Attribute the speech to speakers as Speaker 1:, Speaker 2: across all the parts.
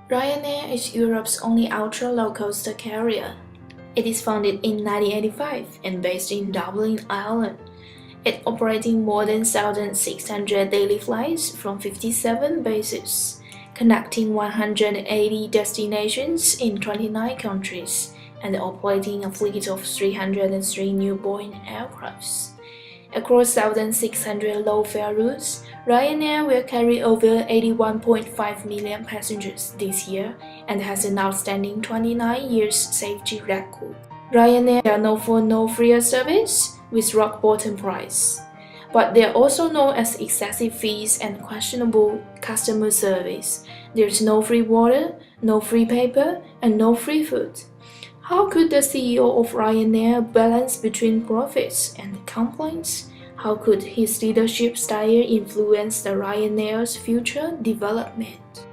Speaker 1: Ryanair is Europe's only ultra-low-cost carrier. It is founded in 1985 and based in Dublin, Ireland. It operating more than 1,600 daily flights from 57 bases, connecting 180 destinations in 29 countries, and operating a fleet of 303 new Boeing aircrafts. Across 1,600 low-fare routes, Ryanair will carry over 81.5 million passengers this year and has an outstanding 29 years safety record. Ryanair are known for no free service with rock-bottom price, but they are also known as excessive fees and questionable customer service. There's no free water, no free paper, and no free food. How could the CEO of Ryanair balance between profits and complaints? How could his leadership style influence the Ryanair's future development?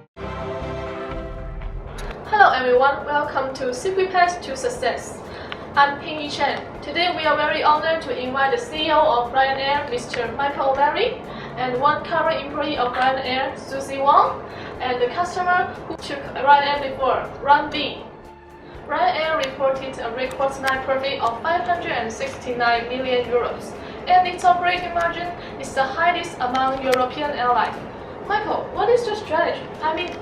Speaker 2: Hello everyone, welcome to Secret Path to Success. I'm Pinyi Chen. Today we are very honored to invite the CEO of Ryanair, Mr. Michael Allaire, and one current employee of Ryanair, Suz-Yi Wang, and the customer who took Ryanair before, Run-B. Ryanair reported a record net profit of 569 million euros, and its operating margin is the highest among European airlines. Michael, what is your strategy?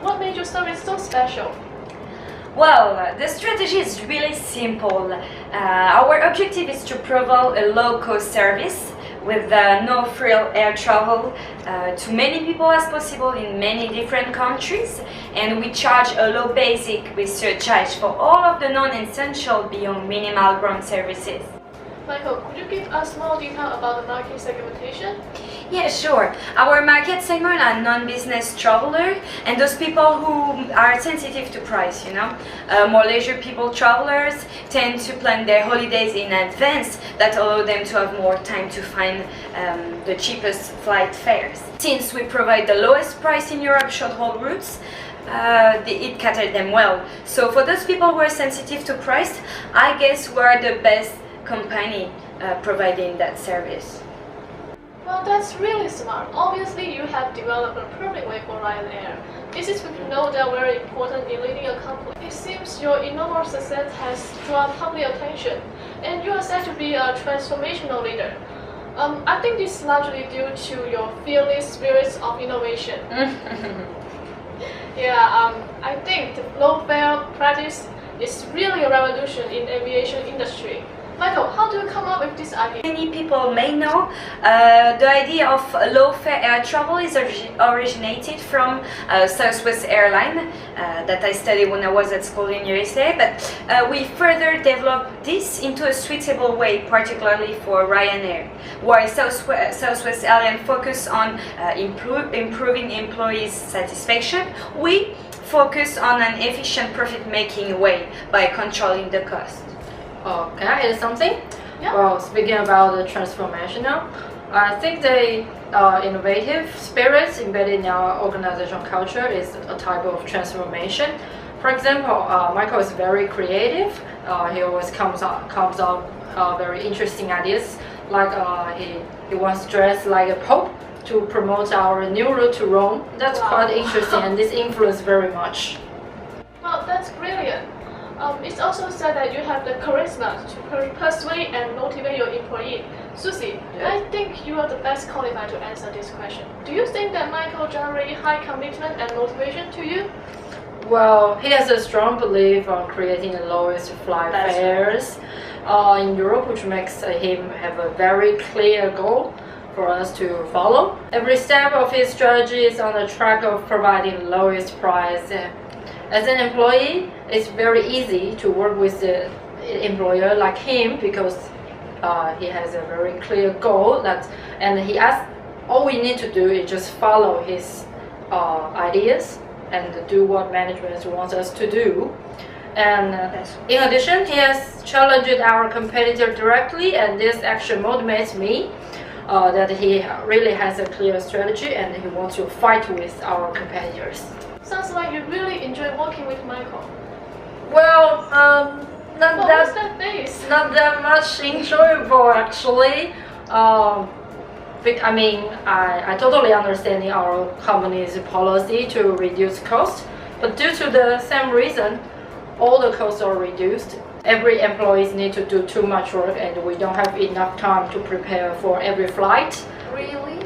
Speaker 2: What made your service so special?
Speaker 3: Well, the strategy is really simple. Our objective is to provide a low-cost service with no-frill air travel to many people as possible in many different countries, and we charge a low basic with surcharge for all of the non-essential beyond minimal ground services.
Speaker 2: Michael, could you give us more detail about the market segmentation?
Speaker 3: Yeah, sure. Our market segment are non-business travelers and those people who are sensitive to price, More leisure people, travelers, tend to plan their holidays in advance. That allow them to have more time to find the cheapest flight fares. Since we provide the lowest price in Europe short-haul routes, it caters them well. So for those people who are sensitive to price, I guess we're the best company providing that service.
Speaker 2: Well, that's really smart. Obviously, you have developed a perfect way for Ryanair. This is we know that very important in leading a company. It seems your enormous success has drawn public attention, and you are said to be a transformational leader. I think this is largely due to your fearless spirit of innovation. I think the low-fare practice is really a revolution in the aviation industry. Michael, how do you come up with this idea?
Speaker 3: Many people may know the idea of low-fare air travel is originated from Southwest Airline that I studied when I was at school in USA, but we further developed this into a suitable way, particularly for Ryanair. While Southwest Airline focus on improving employees' satisfaction, we focus on an efficient profit-making way by controlling the cost.
Speaker 4: Can I add something?
Speaker 2: Yeah.
Speaker 4: Well, speaking about the transformational, I think the innovative spirits embedded in our organizational culture is a type of transformation. For example, Michael is very creative. He always comes up very interesting ideas. Like he wants to dress like a pope to promote our new route to Rome. That's quite interesting, and this influenced very much.
Speaker 2: Well, that's brilliant. It's also said that you have the charisma to persuade and motivate your employee. Suzy, I think you are the best qualified to answer this question. Do you think that Michael generates high commitment and motivation to you?
Speaker 4: Well, he has a strong belief on creating the lowest flight fares in Europe, which makes him have a very clear goal for us to follow. Every step of his strategy is on the track of providing the lowest price. As an employee, it's very easy to work with an employer like him because he has a very clear goal and he asks, all we need to do is just follow his ideas and do what management wants us to do. And in addition, he has challenged our competitor directly, and this action motivates me that he really has a clear strategy and he wants to fight with our competitors.
Speaker 2: Sounds like you really enjoy working with Michael.
Speaker 4: Well, not
Speaker 2: what's that face?
Speaker 4: Not that much enjoyable actually. I totally understand our company's policy to reduce cost, But due to the same reason, all the costs are reduced. Every employees need to do too much work, and we don't have enough time to prepare for every flight.
Speaker 2: Really?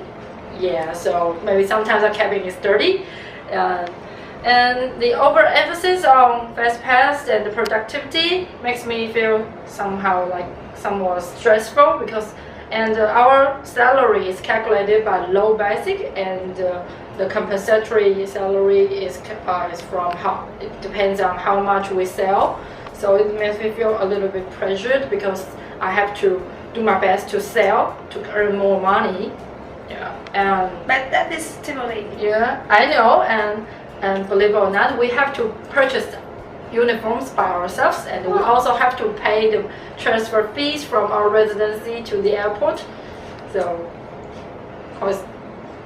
Speaker 4: Yeah, so maybe sometimes our cabin is dirty. And the overemphasis on fast pass and the productivity makes me feel somehow like somewhat stressful because our salary is calculated by low basic, and the compensatory salary is from how it depends on how much we sell. So it makes me feel a little bit pressured because I have to do my best to sell to earn more money. Yeah,
Speaker 3: But that is stimulating.
Speaker 4: yeah, I know, and believe it or not, we have to purchase uniforms by ourselves, and we also have to pay the transfer fees from our residency to the airport. So, of course,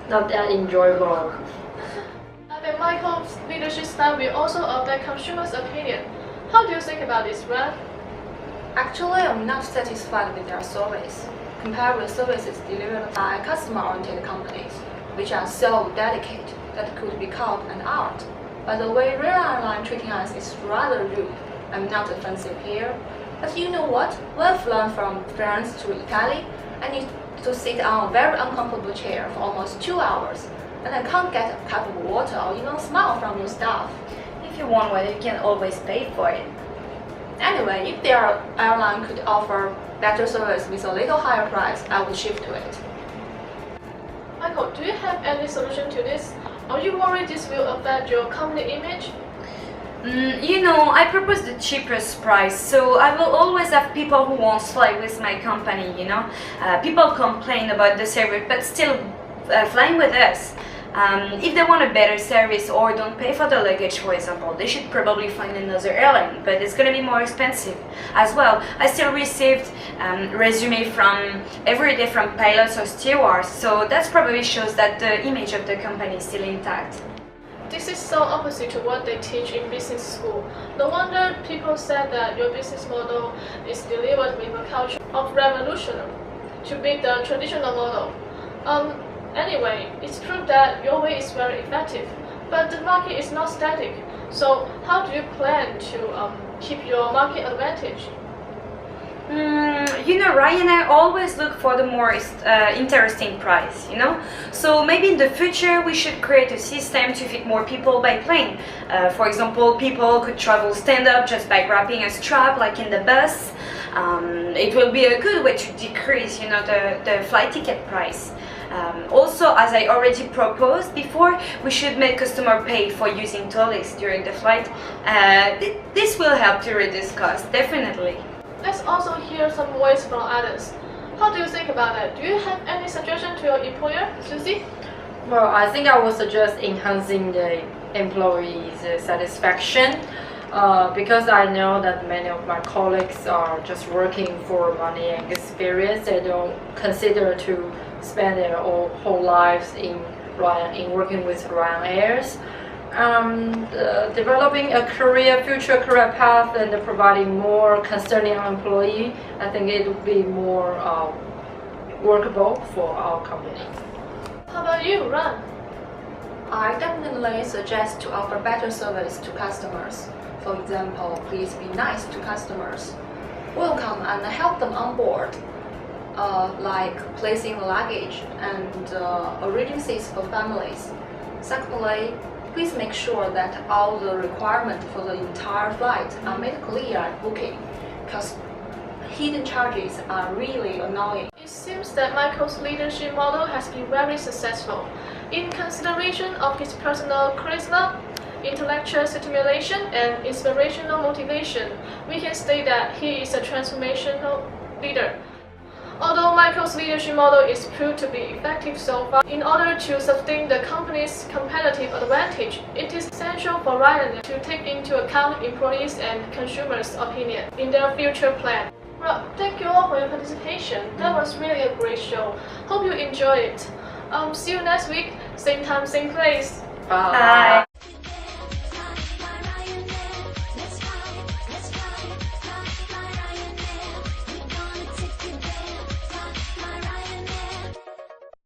Speaker 4: not that enjoyable.
Speaker 2: And Michael's leadership style will also affect consumers' opinion. How do you think about this, Ren?
Speaker 5: Actually, I'm not satisfied with their service, compared with services delivered by customer-oriented companies, which are so dedicated that could be called an art. But the way Ryanair treating us is rather rude. I'm not offensive here, but you know what? When flying from France to Italy, I need to sit on a very uncomfortable chair for almost 2 hours, and I can't get a cup of water or even smile from your staff.
Speaker 3: If you want one, you can always pay for it.
Speaker 5: Anyway, if their airline could offer better service with a little higher price, I would shift to it.
Speaker 2: Michael, do you have any solution to this? Are you worried this will affect your company image?
Speaker 3: You know, I propose the cheapest price, so I will always have people who won't fly with my company, you know. People complain about the service, but still flying with us. If they want a better service or don't pay for the luggage, for example, they should probably find another airline, but it's gonna be more expensive as well. I still received resume from every day from pilots or stewards, so that probably shows that the image of the company is still intact.
Speaker 2: This is so opposite to what they teach in business school. No wonder people said that your business model is delivered with a culture of revolution to beat the traditional model. Anyway, it's proved that your way is very effective, but the market is not static. So how do you plan to keep your market advantage?
Speaker 3: You know, Ryanair always look for the more interesting price, you know? So maybe in the future we should create a system to fit more people by plane. For example, people could travel stand-up just by grabbing a strap like in the bus. It will be a good way to decrease, you know, the flight ticket price. Also, as I already proposed before, we should make customer pay for using toilets during the flight. This will help to reduce costs, definitely.
Speaker 2: Let's also hear some voice from others. How do you think about that? Do you have any suggestion to your employer, Suz-Yi?
Speaker 4: Well, I think I would suggest enhancing the employees' satisfaction because I know that many of my colleagues are just working for money and experience. They don't consider to spend their whole lives in working with Ryanair. Developing a future career path and providing more concerning our employee, I think it would be more workable for our company.
Speaker 2: How about you, Ran?
Speaker 5: I definitely suggest to offer better service to customers. For example, please be nice to customers. Welcome and help them on board, like placing luggage and arranging seats for families. Secondly, please make sure that all the requirements for the entire flight are made clear at booking, because hidden charges are really annoying.
Speaker 2: It seems that Michael's leadership model has been very successful. In consideration of his personal charisma, intellectual stimulation, and inspirational motivation, we can state that he is a transformational leader. Although Michael's leadership model is proved to be effective so far, in order to sustain the company's competitive advantage, it is essential for Ryanair to take into account employees' and consumers' opinion in their future plan. Well, thank you all for your participation. That was really a great show. Hope you enjoyed it. See you next week, same time, same place.
Speaker 4: Bye.